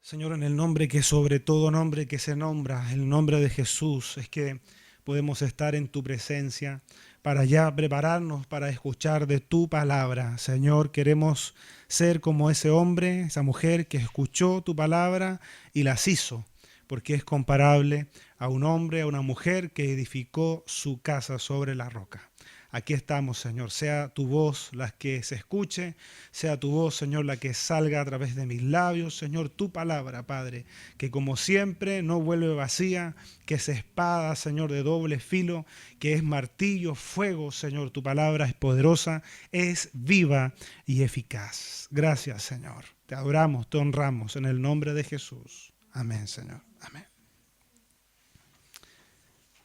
Señor, en el nombre que sobre todo nombre que se nombra, el nombre de Jesús, es que podemos estar en tu presencia para ya prepararnos para escuchar de tu palabra. Señor, queremos ser como ese hombre, esa mujer que escuchó tu palabra y las hizo, porque es comparable a un hombre, a una mujer que edificó su casa sobre la roca. Aquí estamos, Señor. Sea tu voz la que se escuche, sea tu voz, Señor, la que salga a través de mis labios, Señor, tu palabra, Padre, que como siempre no vuelve vacía, que es espada, Señor, de doble filo, que es martillo, fuego, Señor. Tu palabra es poderosa, es viva y eficaz. Gracias, Señor. Te adoramos, te honramos en el nombre de Jesús. Amén, Señor. Amén.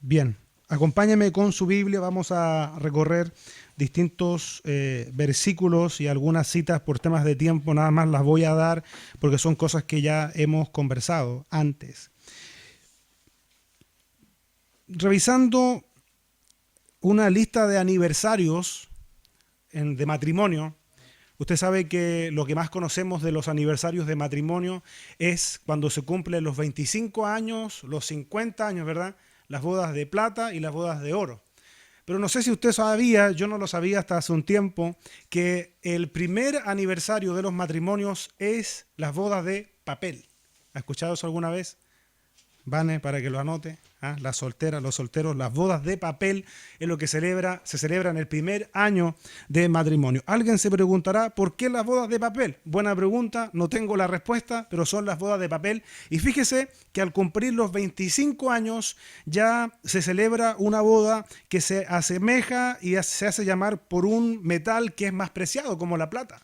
Bien, acompáñame con su Biblia, vamos a recorrer distintos versículos y algunas citas por temas de tiempo, nada más las voy a dar porque son cosas que ya hemos conversado antes. Revisando una lista de aniversarios de matrimonio, usted sabe que lo que más conocemos de los aniversarios de matrimonio es cuando se cumplen los 25 años, los 50 años, ¿verdad? Las bodas de plata y las bodas de oro. Pero no sé si usted sabía, yo no lo sabía hasta hace un tiempo, que el primer aniversario de los matrimonios es las bodas de papel. ¿Ha escuchado eso alguna vez? Vane, para que lo anote. Las solteras, los solteros, las bodas de papel es lo que se celebra en el primer año de matrimonio. Alguien se preguntará, ¿por qué las bodas de papel? Buena pregunta, no tengo la respuesta, pero son las bodas de papel. Y fíjese que al cumplir los 25 años ya se celebra una boda que se asemeja y se hace llamar por un metal que es más preciado, como la plata.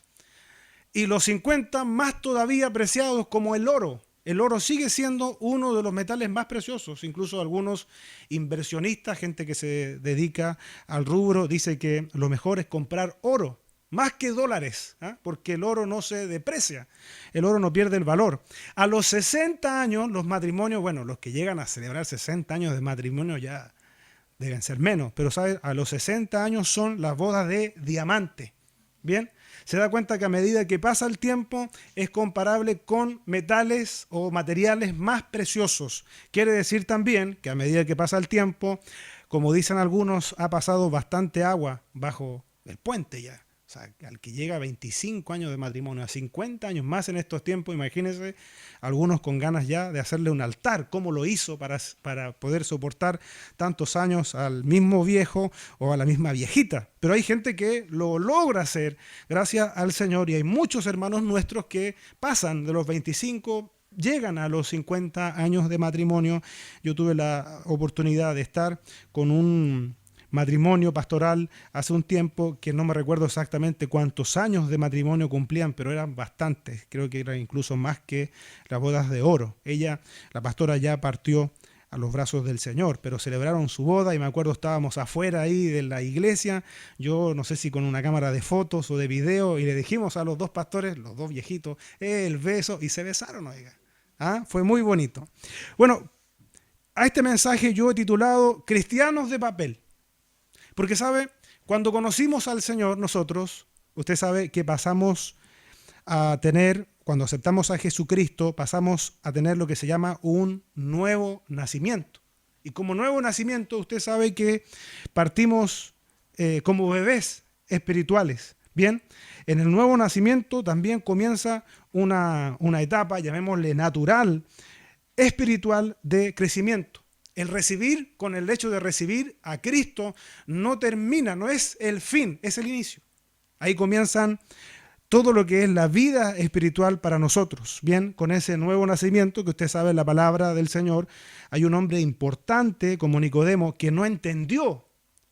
Y los 50 más todavía preciados como el oro. El oro sigue siendo uno de los metales más preciosos. Incluso algunos inversionistas, gente que se dedica al rubro, dice que lo mejor es comprar oro, más que dólares, porque el oro no se deprecia, el oro no pierde el valor. A los 60 años, los matrimonios, bueno, los que llegan a celebrar 60 años de matrimonio ya deben ser menos, pero ¿sabes? A los 60 años son las bodas de diamante. Bien, se da cuenta que a medida que pasa el tiempo es comparable con metales o materiales más preciosos. Quiere decir también que a medida que pasa el tiempo, como dicen algunos, ha pasado bastante agua bajo el puente ya. O sea, al que llega a 25 años de matrimonio, a 50 años más en estos tiempos, imagínense, algunos con ganas ya de hacerle un altar, cómo lo hizo para poder soportar tantos años al mismo viejo o a la misma viejita. Pero hay gente que lo logra hacer gracias al Señor y hay muchos hermanos nuestros que pasan de los 25, llegan a los 50 años de matrimonio. Yo tuve la oportunidad de estar con un matrimonio pastoral hace un tiempo que no me recuerdo exactamente cuántos años de matrimonio cumplían, pero eran bastantes, creo que eran incluso más que las bodas de oro. Ella, la pastora, ya partió a los brazos del Señor, pero celebraron su boda y me acuerdo estábamos afuera ahí de la iglesia, yo no sé si con una cámara de fotos o de video, y le dijimos a los dos pastores, los dos viejitos, el beso, y se besaron, oiga. Fue muy bonito. Bueno, a este mensaje yo he titulado Cristianos de papel. Porque sabe, cuando conocimos al Señor nosotros, usted sabe que pasamos a tener, cuando aceptamos a Jesucristo, pasamos a tener lo que se llama un nuevo nacimiento. Y como nuevo nacimiento, usted sabe que partimos como bebés espirituales. Bien, en el nuevo nacimiento también comienza una etapa, llamémosle natural, espiritual de crecimiento. El recibir, con el hecho de recibir a Cristo, no termina, no es el fin, es el inicio. Ahí comienzan todo lo que es la vida espiritual para nosotros. Bien, con ese nuevo nacimiento, que usted sabe la palabra del Señor, hay un hombre importante como Nicodemo que no entendió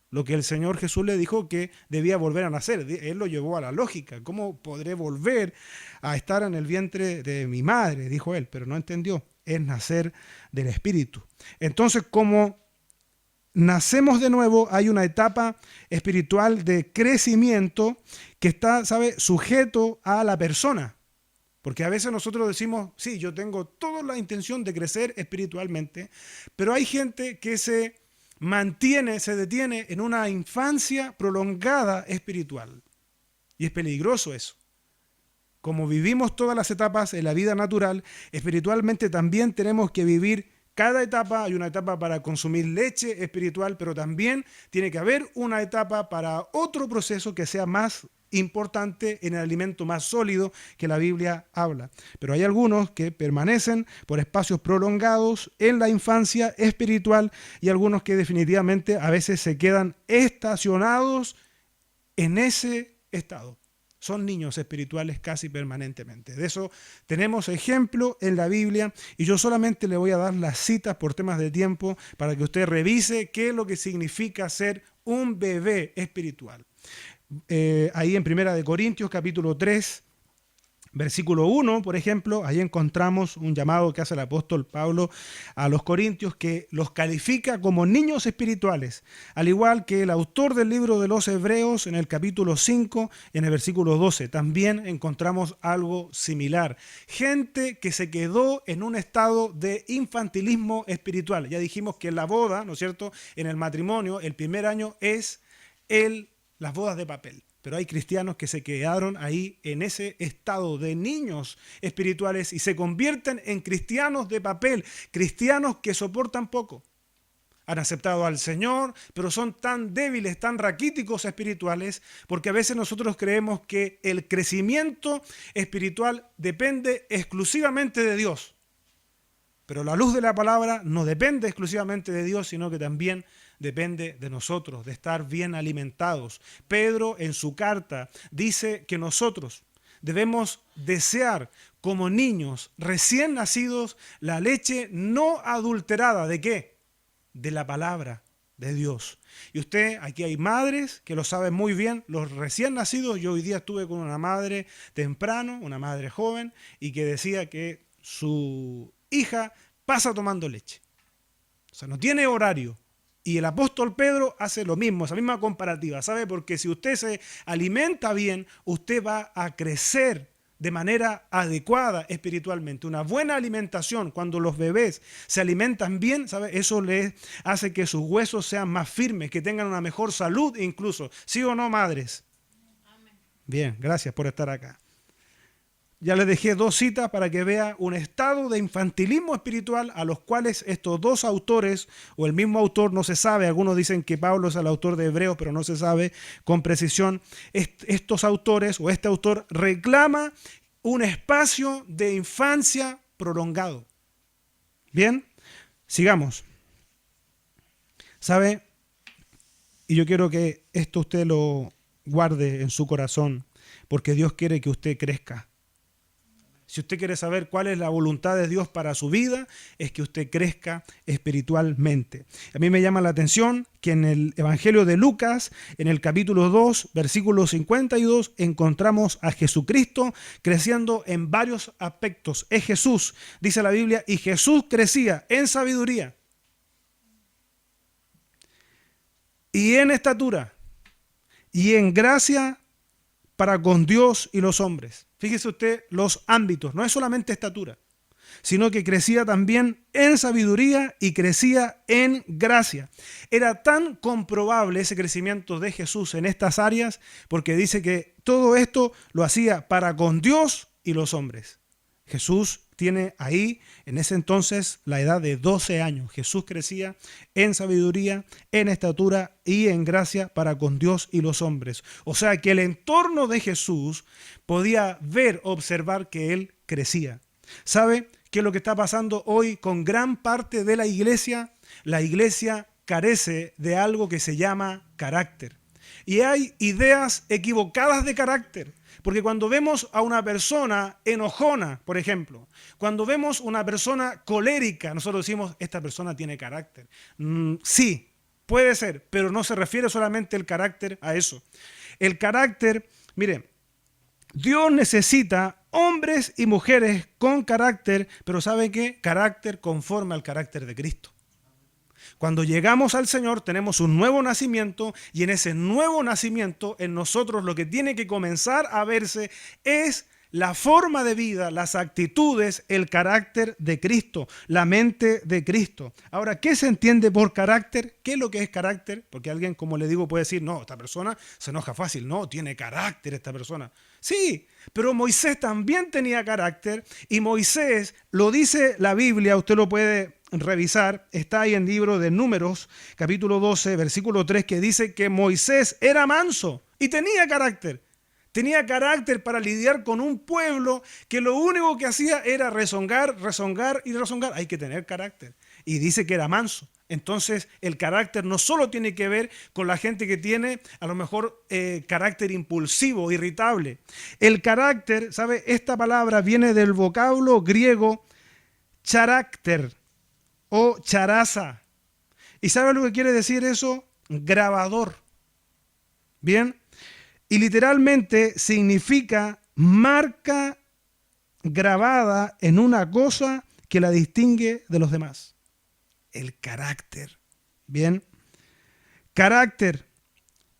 lo que el Señor Jesús le dijo que debía volver a nacer. Él lo llevó a la lógica. ¿Cómo podré volver a estar en el vientre de mi madre? Dijo él, pero no entendió. Es nacer del Espíritu. Entonces, como nacemos de nuevo, hay una etapa espiritual de crecimiento que está, ¿sabe?, sujeto a la persona. Porque a veces nosotros decimos, sí, yo tengo toda la intención de crecer espiritualmente, pero hay gente que se detiene en una infancia prolongada espiritual. Y es peligroso eso. como vivimos todas las etapas en la vida natural, espiritualmente también tenemos que vivir cada etapa. Hay una etapa para consumir leche espiritual, pero también tiene que haber una etapa para otro proceso que sea más importante, en el alimento más sólido que la Biblia habla. Pero hay algunos que permanecen por espacios prolongados en la infancia espiritual y algunos que definitivamente a veces se quedan estacionados en ese estado. Son niños espirituales casi permanentemente. De eso tenemos ejemplo en la Biblia y yo solamente le voy a dar las citas por temas de tiempo para que usted revise qué es lo que significa ser un bebé espiritual. Ahí en Primera de Corintios capítulo 3, versículo 1, por ejemplo, ahí encontramos un llamado que hace el apóstol Pablo a los corintios que los califica como niños espirituales, al igual que el autor del libro de los Hebreos en el capítulo 5, en el versículo 12. También encontramos algo similar. Gente que se quedó en un estado de infantilismo espiritual. Ya dijimos que en la boda, ¿no es cierto?, en el matrimonio, el primer año es las bodas de papel. Pero hay cristianos que se quedaron ahí en ese estado de niños espirituales y se convierten en cristianos de papel, cristianos que soportan poco. Han aceptado al Señor, pero son tan débiles, tan raquíticos espirituales, porque a veces nosotros creemos que el crecimiento espiritual depende exclusivamente de Dios. Pero la luz de la palabra no depende exclusivamente de Dios, sino que también depende de nosotros, de estar bien alimentados. Pedro en su carta dice que nosotros debemos desear como niños recién nacidos la leche no adulterada. ¿De qué? De la palabra de Dios. Y usted, aquí hay madres que lo saben muy bien, los recién nacidos. Yo hoy día estuve con una madre temprano, una madre joven, y que decía que su hija pasa tomando leche. O sea, no tiene horario. Y el apóstol Pedro hace lo mismo, esa misma comparativa, ¿sabe? Porque si usted se alimenta bien, usted va a crecer de manera adecuada espiritualmente. Una buena alimentación, cuando los bebés se alimentan bien, ¿sabe? Eso les hace que sus huesos sean más firmes, que tengan una mejor salud incluso. ¿Sí o no, madres? Amén. Bien, gracias por estar acá. Ya les dejé 2 citas para que vea un estado de infantilismo espiritual a los cuales estos 2 autores, o el mismo autor, no se sabe, algunos dicen que Pablo es el autor de Hebreos, pero no se sabe con precisión, estos autores o este autor reclama un espacio de infancia prolongado. Bien, sigamos. ¿Sabe? Y yo quiero que esto usted lo guarde en su corazón, porque Dios quiere que usted crezca. Si usted quiere saber cuál es la voluntad de Dios para su vida, es que usted crezca espiritualmente. A mí me llama la atención que en el Evangelio de Lucas, en el capítulo 2, versículo 52, encontramos a Jesucristo creciendo en varios aspectos. Es Jesús, dice la Biblia, y Jesús crecía en sabiduría y en estatura y en gracia para con Dios y los hombres. Fíjese usted los ámbitos, no es solamente estatura, sino que crecía también en sabiduría y crecía en gracia. Era tan comprobable ese crecimiento de Jesús en estas áreas porque dice que todo esto lo hacía para con Dios y los hombres. Jesús tiene ahí, en ese entonces, la edad de 12 años. Jesús crecía en sabiduría, en estatura y en gracia para con Dios y los hombres. O sea que el entorno de Jesús podía ver, observar que él crecía. ¿Sabe qué es lo que está pasando hoy con gran parte de la iglesia? La iglesia carece de algo que se llama carácter. Y hay ideas equivocadas de carácter. Porque cuando vemos a una persona enojona, por ejemplo, cuando vemos una persona colérica, nosotros decimos, esta persona tiene carácter. Sí, puede ser, pero no se refiere solamente el carácter a eso. El carácter, mire, Dios necesita hombres y mujeres con carácter, pero ¿sabe qué? Carácter conforme al carácter de Cristo. Cuando llegamos al Señor tenemos un nuevo nacimiento y en ese nuevo nacimiento en nosotros lo que tiene que comenzar a verse es la forma de vida, las actitudes, el carácter de Cristo, la mente de Cristo. Ahora, ¿qué se entiende por carácter? ¿Qué es lo que es carácter? Porque alguien, como le digo, puede decir, no, esta persona se enoja fácil. No, tiene carácter esta persona. Sí, pero Moisés también tenía carácter y Moisés, lo dice la Biblia, usted lo puede revisar, está ahí en el libro de Números, capítulo 12, versículo 3, que dice que Moisés era manso y tenía carácter. Tenía carácter para lidiar con un pueblo que lo único que hacía era rezongar, rezongar y rezongar. Hay que tener carácter. Y dice que era manso. Entonces el carácter no solo tiene que ver con la gente que tiene a lo mejor carácter impulsivo, irritable. El carácter, ¿sabe? Esta palabra viene del vocablo griego charácter o charaza. ¿Y sabe lo que quiere decir eso? Grabador. Bien. Y literalmente significa marca grabada en una cosa que la distingue de los demás. El carácter. Bien. Carácter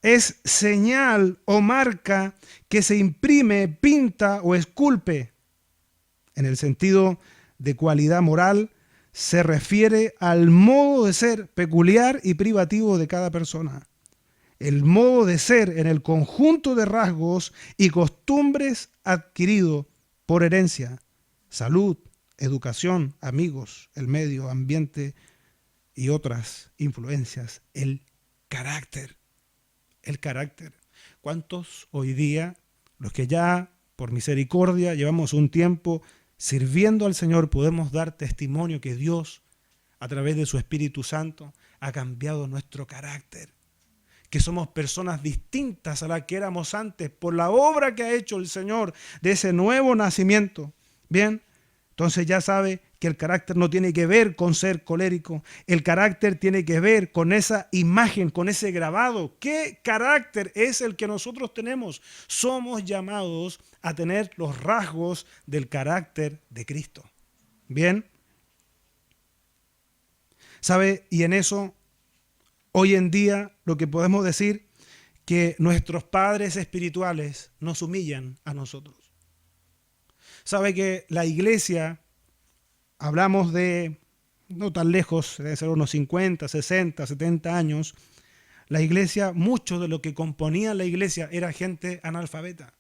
es señal o marca que se imprime, pinta o esculpe. En el sentido de cualidad moral, se refiere al modo de ser peculiar y privativo de cada persona. El modo de ser en el conjunto de rasgos y costumbres adquirido por herencia, salud, educación, amigos, el medio ambiente y otras influencias. El carácter. El carácter. ¿Cuántos hoy día, los que ya por misericordia llevamos un tiempo sirviendo al Señor, podemos dar testimonio que Dios, a través de su Espíritu Santo, ha cambiado nuestro carácter? Que somos personas distintas a las que éramos antes por la obra que ha hecho el Señor de ese nuevo nacimiento. Bien, entonces ya sabe que el carácter no tiene que ver con ser colérico. El carácter tiene que ver con esa imagen, con ese grabado. ¿Qué carácter es el que nosotros tenemos? Somos llamados a tener los rasgos del carácter de Cristo. Bien, ¿sabe? Y en eso, hoy en día, lo que podemos decir, que nuestros padres espirituales nos humillan a nosotros. Sabe que la iglesia, hablamos de, no tan lejos, debe ser unos 50, 60, 70 años, la iglesia, mucho de lo que componía la iglesia era gente analfabeta.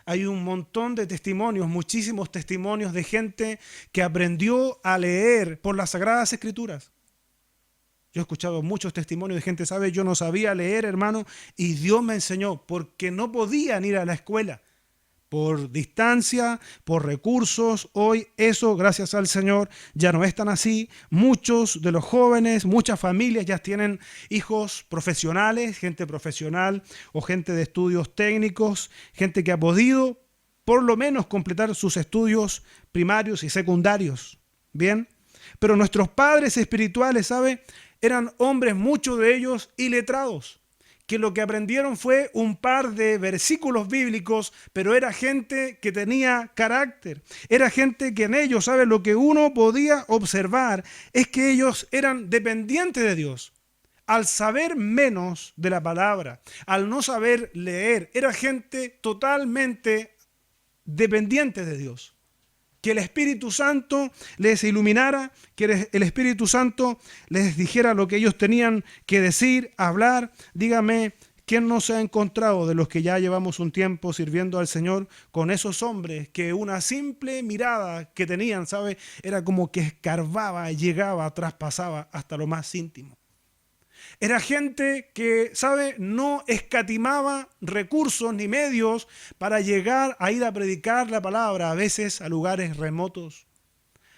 Hay un montón de testimonios, muchísimos testimonios de gente que aprendió a leer por las Sagradas Escrituras. Yo he escuchado muchos testimonios de gente, ¿sabe? Yo no sabía leer, hermano, y Dios me enseñó porque no podían ir a la escuela. Por distancia, por recursos, hoy eso, gracias al Señor, ya no es tan así. Muchos de los jóvenes, muchas familias ya tienen hijos profesionales, gente profesional o gente de estudios técnicos, gente que ha podido por lo menos completar sus estudios primarios y secundarios. Bien, pero nuestros padres espirituales, ¿sabe? Eran hombres, muchos de ellos iletrados, que lo que aprendieron fue un par de versículos bíblicos, pero era gente que tenía carácter. Era gente que en ellos, ¿sabe? Lo que uno podía observar es que ellos eran dependientes de Dios. Al saber menos de la palabra, al no saber leer, era gente totalmente dependiente de Dios. Que el Espíritu Santo les iluminara, que el Espíritu Santo les dijera lo que ellos tenían que decir, hablar. Dígame, ¿quién no se ha encontrado de los que ya llevamos un tiempo sirviendo al Señor con esos hombres que una simple mirada que tenían, ¿sabe? Era como que escarbaba, llegaba, traspasaba hasta lo más íntimo. Era gente que, ¿sabe? No escatimaba recursos ni medios para llegar a ir a predicar la palabra, a veces a lugares remotos.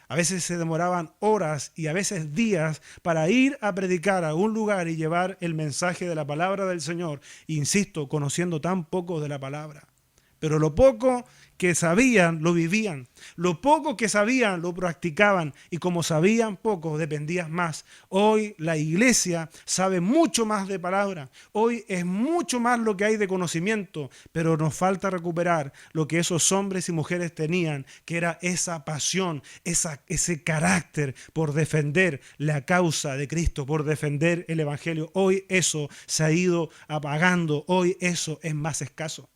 A veces se demoraban horas y a veces días para ir a predicar a un lugar y llevar el mensaje de la palabra del Señor. Insisto, conociendo tan poco de la palabra. Pero lo poco que sabían, lo vivían. Lo poco que sabían, lo practicaban. Y como sabían poco, dependían más. Hoy la iglesia sabe mucho más de palabra. Hoy es mucho más lo que hay de conocimiento. Pero nos falta recuperar lo que esos hombres y mujeres tenían, que era esa pasión, ese carácter por defender la causa de Cristo, por defender el Evangelio. Hoy eso se ha ido apagando. Hoy eso es más escaso.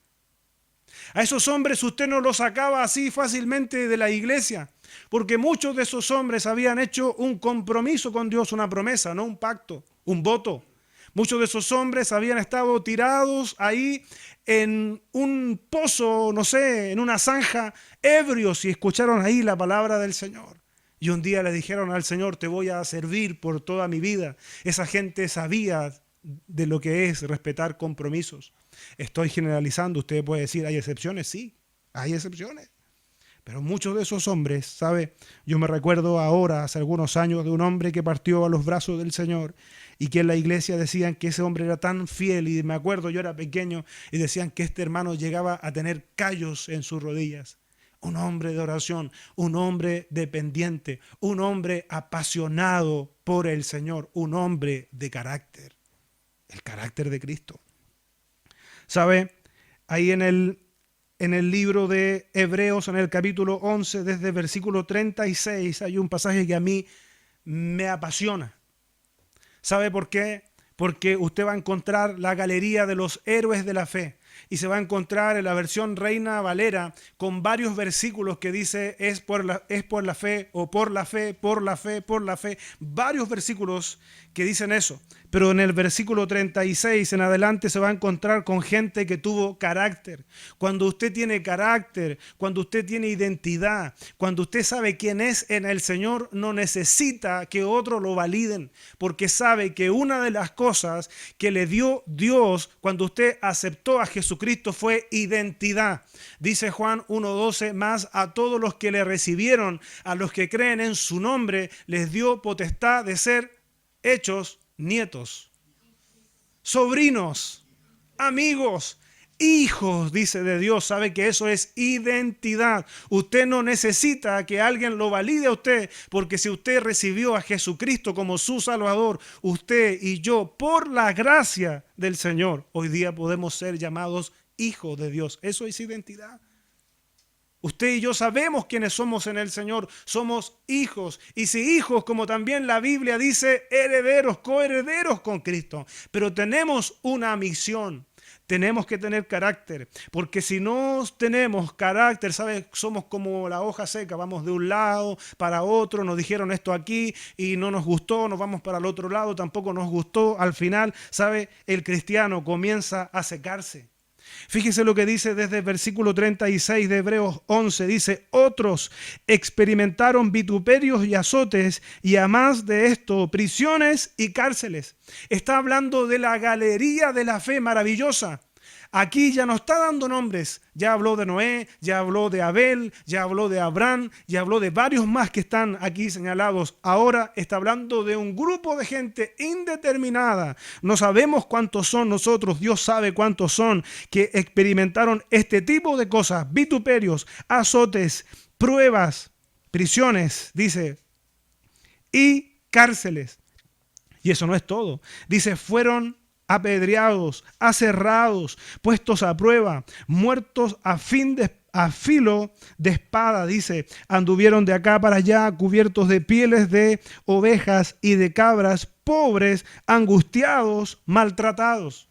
A esos hombres usted no los sacaba así fácilmente de la iglesia, porque muchos de esos hombres habían hecho un compromiso con Dios, una promesa, no un pacto, un voto. Muchos de esos hombres habían estado tirados ahí en un pozo, no sé, en una zanja, ebrios, y escucharon ahí la palabra del Señor. Y un día le dijeron al Señor, te voy a servir por toda mi vida. Esa gente sabía de lo que es respetar compromisos. Estoy generalizando, usted puede decir, ¿hay excepciones? Sí, hay excepciones. Pero muchos de esos hombres, ¿sabe? Yo me recuerdo ahora, hace algunos años, de un hombre que partió a los brazos del Señor y que en la iglesia decían que ese hombre era tan fiel, y me acuerdo, yo era pequeño, y decían que este hermano llegaba a tener callos en sus rodillas. Un hombre de oración, un hombre dependiente, un hombre apasionado por el Señor, un hombre de carácter, el carácter de Cristo. ¿Sabe? Ahí en el libro de Hebreos, en el capítulo 11, desde el versículo 36, hay un pasaje que a mí me apasiona. ¿Sabe por qué? Porque usted va a encontrar la galería de los héroes de la fe y se va a encontrar en la versión Reina Valera con varios versículos que dice es por la fe, o por la fe, por la fe, por la fe. Varios versículos que dicen eso. Pero en el versículo 36 en adelante se va a encontrar con gente que tuvo carácter. Cuando usted tiene carácter, cuando usted tiene identidad, cuando usted sabe quién es en el Señor, no necesita que otros lo validen, porque sabe que una de las cosas que le dio Dios cuando usted aceptó a Jesucristo fue identidad. Dice Juan 1:12, más a todos los que le recibieron, a los que creen en su nombre, les dio potestad de ser hechos nietos, sobrinos, amigos, hijos, dice, de Dios. Sabe que eso es identidad. Usted no necesita que alguien lo valide a usted, porque si usted recibió a Jesucristo como su Salvador, usted y yo, por la gracia del Señor, hoy día podemos ser llamados hijos de Dios. Eso es identidad. Usted y yo sabemos quiénes somos en el Señor, somos hijos, y si hijos, como también la Biblia dice, herederos, coherederos con Cristo. Pero tenemos una misión, tenemos que tener carácter, porque si no tenemos carácter, ¿sabe? Somos como la hoja seca, vamos de un lado para otro, nos dijeron esto aquí y no nos gustó, nos vamos para el otro lado, tampoco nos gustó, al final, ¿sabe? El cristiano comienza a secarse. Fíjese lo que dice desde el versículo 36 de Hebreos 11. Dice, otros experimentaron vituperios y azotes, y a más de esto, prisiones y cárceles. Está hablando de la galería de la fe maravillosa. Aquí ya no está dando nombres, ya habló de Noé, ya habló de Abel, ya habló de Abraham, ya habló de varios más que están aquí señalados. Ahora está hablando de un grupo de gente indeterminada. No sabemos cuántos son nosotros, Dios sabe cuántos son, que experimentaron este tipo de cosas, vituperios, azotes, pruebas, prisiones, dice, y cárceles. Y eso no es todo. Dice, fueron apedreados, aserrados, puestos a prueba, muertos a filo de espada, dice, anduvieron de acá para allá, cubiertos de pieles de ovejas y de cabras, pobres, angustiados, maltratados.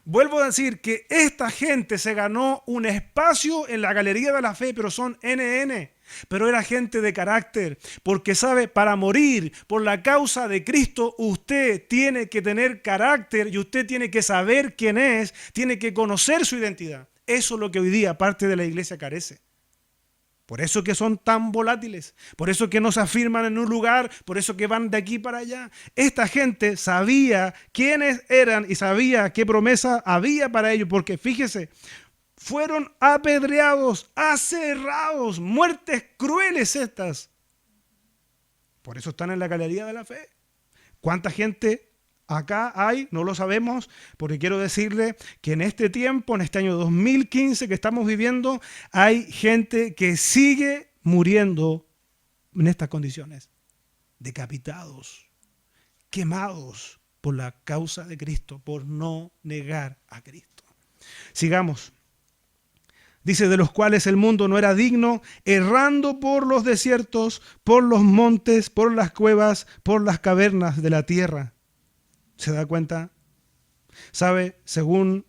Vuelvo a decir que esta gente se ganó un espacio en la galería de la fe, pero son NN. Pero era gente de carácter, porque sabe, para morir por la causa de Cristo, usted tiene que tener carácter y usted tiene que saber quién es, tiene que conocer su identidad. Eso es lo que hoy día parte de la iglesia carece. Por eso que son tan volátiles, por eso que no se afirman en un lugar, por eso que van de aquí para allá. Esta gente sabía quiénes eran y sabía qué promesa había para ellos, porque fíjese, fueron apedreados, aserrados, muertes crueles estas. Por eso están en la galería de la fe. ¿Cuánta gente acá hay? No lo sabemos, porque quiero decirle que en este tiempo, en este año 2015 que estamos viviendo, hay gente que sigue muriendo en estas condiciones. Decapitados, quemados por la causa de Cristo, por no negar a Cristo. Sigamos. Dice, de los cuales el mundo no era digno, errando por los desiertos, por los montes, por las cuevas, por las cavernas de la tierra. ¿Se da cuenta? ¿Sabe? Según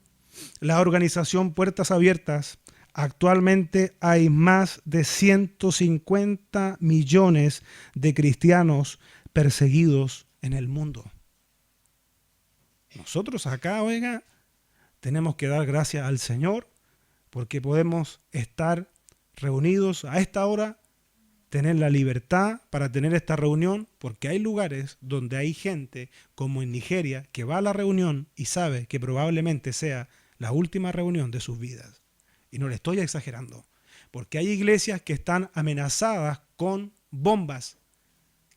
la organización Puertas Abiertas, actualmente hay más de 150 millones de cristianos perseguidos en el mundo. Nosotros acá, oiga, tenemos que dar gracias al Señor porque podemos estar reunidos a esta hora, tener la libertad para tener esta reunión, porque hay lugares donde hay gente, como en Nigeria, que va a la reunión y sabe que probablemente sea la última reunión de sus vidas. Y no le estoy exagerando, porque hay iglesias que están amenazadas con bombas,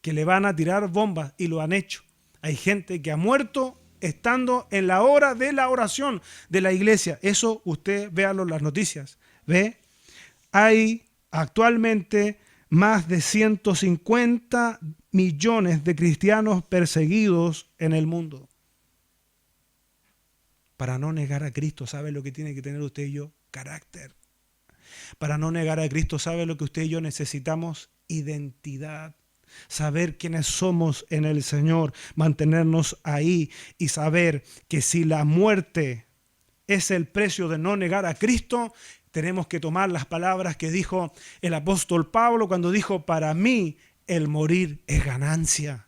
que le van a tirar bombas y lo han hecho. Hay gente que ha muerto estando en la hora de la oración de la iglesia. Eso usted véalo en las noticias. ¿Ve? Hay actualmente más de 150 millones de cristianos perseguidos en el mundo. Para no negar a Cristo, ¿sabe lo que tiene que tener usted y yo? Carácter. Para no negar a Cristo, ¿sabe lo que usted y yo necesitamos? Identidad. Saber quiénes somos en el Señor, mantenernos ahí y saber que si la muerte es el precio de no negar a Cristo, tenemos que tomar las palabras que dijo el apóstol Pablo cuando dijo: para mí el morir es ganancia.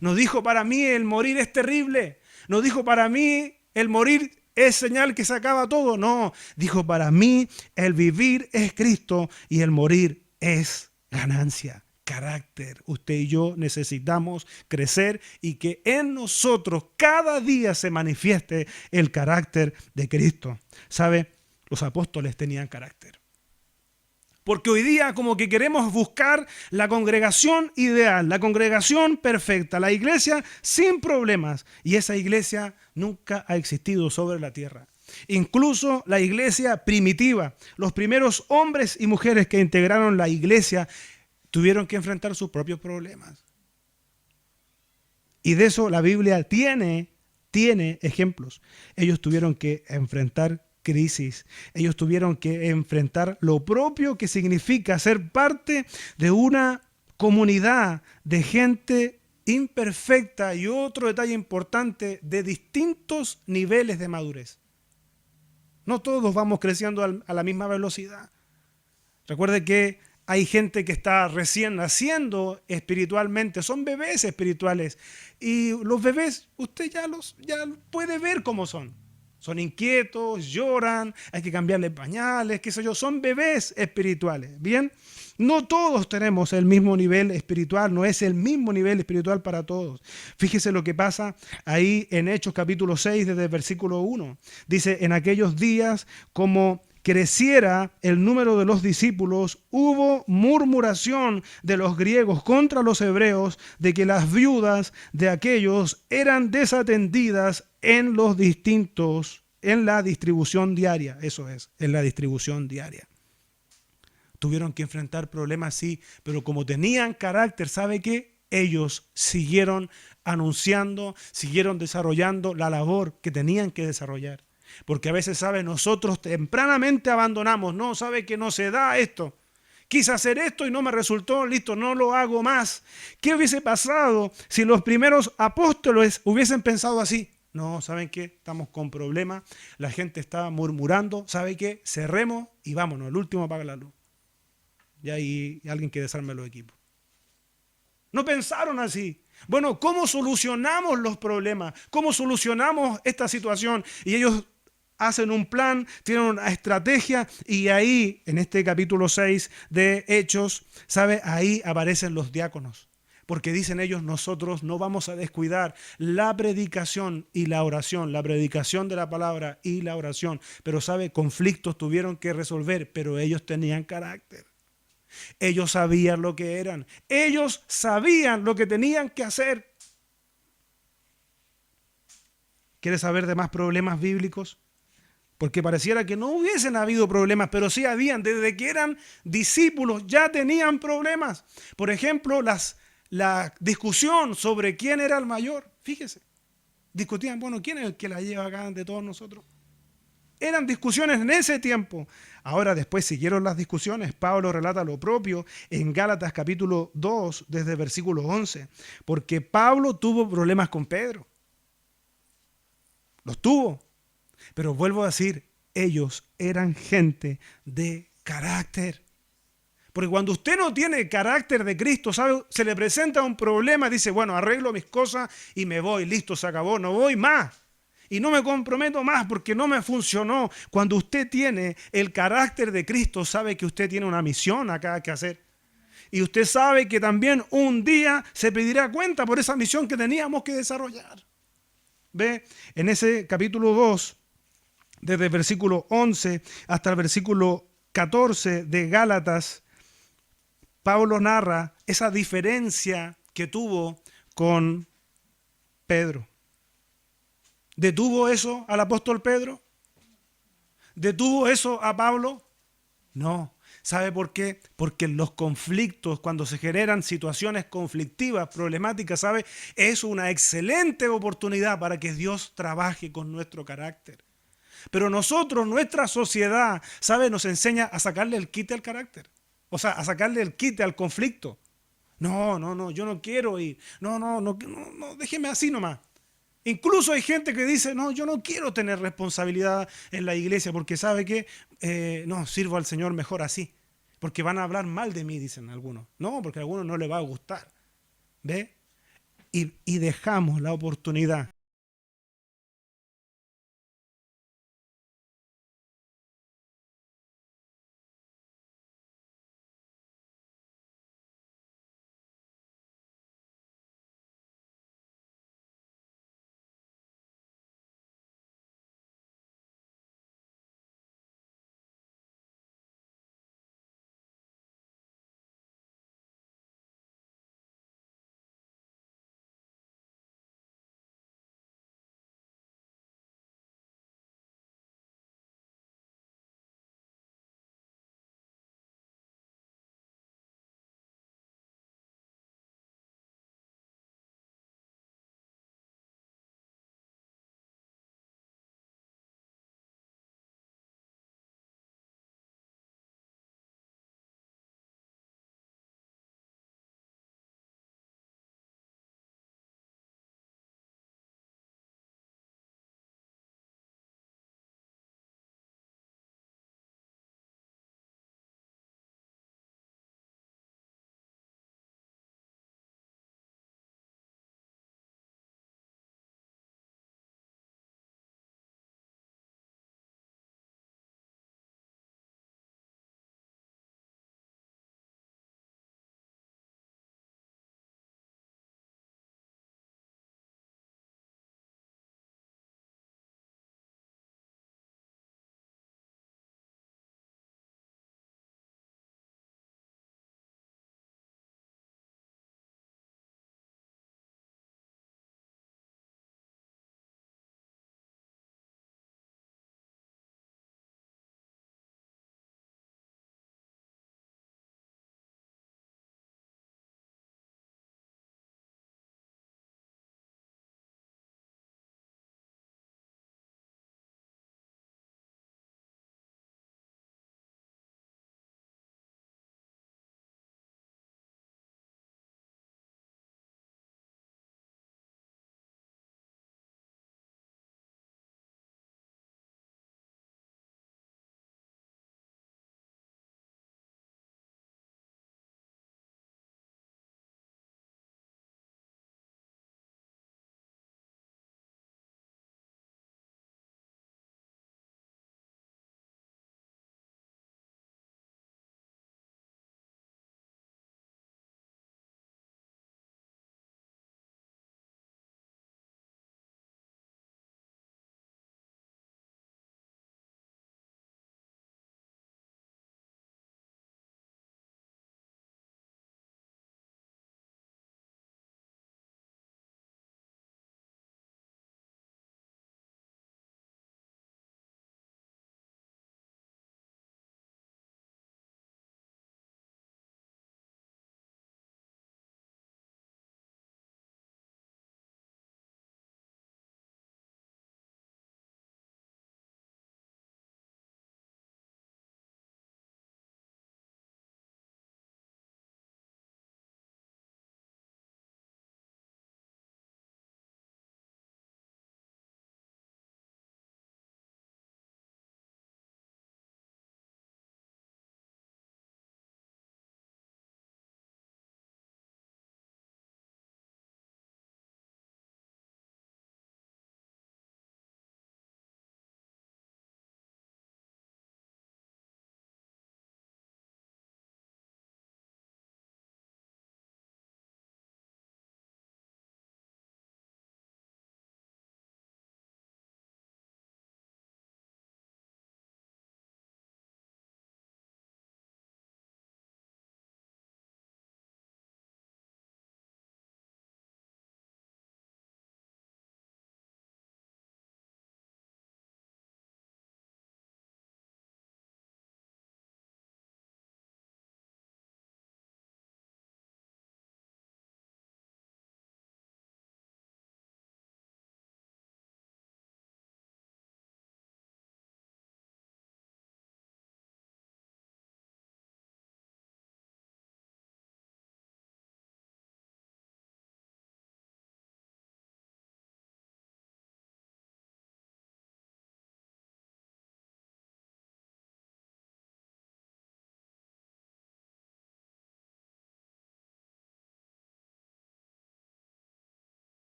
No dijo: para mí el morir es terrible. No dijo: para mí el morir es señal que se acaba todo. No, dijo: para mí el vivir es Cristo y el morir es ganancia. Carácter. Usted y yo necesitamos crecer y que en nosotros cada día se manifieste el carácter de Cristo. ¿Sabe? Los apóstoles tenían carácter. Porque hoy día como que queremos buscar la congregación ideal, la congregación perfecta, la iglesia sin problemas. Y esa iglesia nunca ha existido sobre la tierra. Incluso la iglesia primitiva, los primeros hombres y mujeres que integraron la iglesia tuvieron que enfrentar sus propios problemas. Y de eso la Biblia tiene ejemplos. Ellos tuvieron que enfrentar crisis. Ellos tuvieron que enfrentar lo propio que significa ser parte de una comunidad de gente imperfecta y otro detalle importante, de distintos niveles de madurez. No todos vamos creciendo a la misma velocidad. Recuerde que hay gente que está recién naciendo espiritualmente, son bebés espirituales. Y los bebés, usted ya puede ver cómo son. Son inquietos, lloran, hay que cambiarles pañales, qué sé yo, son bebés espirituales. Bien, no todos tenemos el mismo nivel espiritual, no es el mismo nivel espiritual para todos. Fíjese lo que pasa ahí en Hechos capítulo 6, desde el versículo 1. Dice: en aquellos días, como creciera el número de los discípulos, hubo murmuración de los griegos contra los hebreos de que las viudas de aquellos eran desatendidas en la distribución diaria. Eso es, en la distribución diaria. Tuvieron que enfrentar problemas, sí, pero como tenían carácter, ¿sabe qué? Ellos siguieron anunciando, siguieron desarrollando la labor que tenían que desarrollar. Porque a veces, ¿sabe? Nosotros tempranamente abandonamos. No, ¿sabe? Que no se da esto. Quise hacer esto y no me resultó, listo, no lo hago más. ¿Qué hubiese pasado si los primeros apóstoles hubiesen pensado así? No, ¿saben qué? Estamos con problemas, la gente está murmurando, ¿sabe qué? Cerremos y vámonos, el último apaga la luz. Y hay alguien que desarme los equipos. No pensaron así. Bueno, ¿cómo solucionamos los problemas? ¿Cómo solucionamos esta situación? Y ellos hacen un plan, tienen una estrategia, y ahí, en este capítulo 6 de Hechos, ¿sabe? Ahí aparecen los diáconos. Porque dicen ellos: nosotros no vamos a descuidar la predicación y la oración, la predicación de la palabra y la oración. Pero, ¿sabe? Conflictos tuvieron que resolver, pero ellos tenían carácter. Ellos sabían lo que eran. Ellos sabían lo que tenían que hacer. ¿Quieres saber de más problemas bíblicos? Porque pareciera que no hubiesen habido problemas, pero sí habían. Desde que eran discípulos ya tenían problemas. Por ejemplo, la discusión sobre quién era el mayor. Fíjese, discutían, bueno, ¿quién es el que la lleva acá de todos nosotros? Eran discusiones en ese tiempo. Ahora después siguieron las discusiones. Pablo relata lo propio en Gálatas capítulo 2, desde el versículo 11. Porque Pablo tuvo problemas con Pedro. Los tuvo. Pero vuelvo a decir, ellos eran gente de carácter. Porque cuando usted no tiene carácter de Cristo, ¿sabe? Se le presenta un problema, dice: bueno, arreglo mis cosas y me voy, listo, se acabó, no voy más. y no me comprometo más porque no me funcionó. Cuando usted tiene el carácter de Cristo, sabe que usted tiene una misión acá que hacer. Y usted sabe que también un día se pedirá cuenta por esa misión que teníamos que desarrollar. Ve, en ese capítulo 2, desde el versículo 11 hasta el versículo 14 de Gálatas, Pablo narra esa diferencia que tuvo con Pedro. ¿Detuvo eso al apóstol Pedro? ¿Detuvo eso a Pablo? No. ¿Sabe por qué? Porque en los conflictos, cuando se generan situaciones conflictivas, problemáticas, ¿sabe? Es una excelente oportunidad para que Dios trabaje con nuestro carácter. Pero nosotros, nuestra sociedad, ¿sabe? Nos enseña a sacarle el quite al carácter. O sea, a sacarle el quite al conflicto. No, yo no quiero ir. No, déjeme así nomás. Incluso hay gente que dice, no, yo no quiero tener responsabilidad en la iglesia porque sabe que no, sirvo al Señor mejor así. Porque van a hablar mal de mí, dicen algunos. No, porque a algunos no les va a gustar. ¿Ve? Y dejamos la oportunidad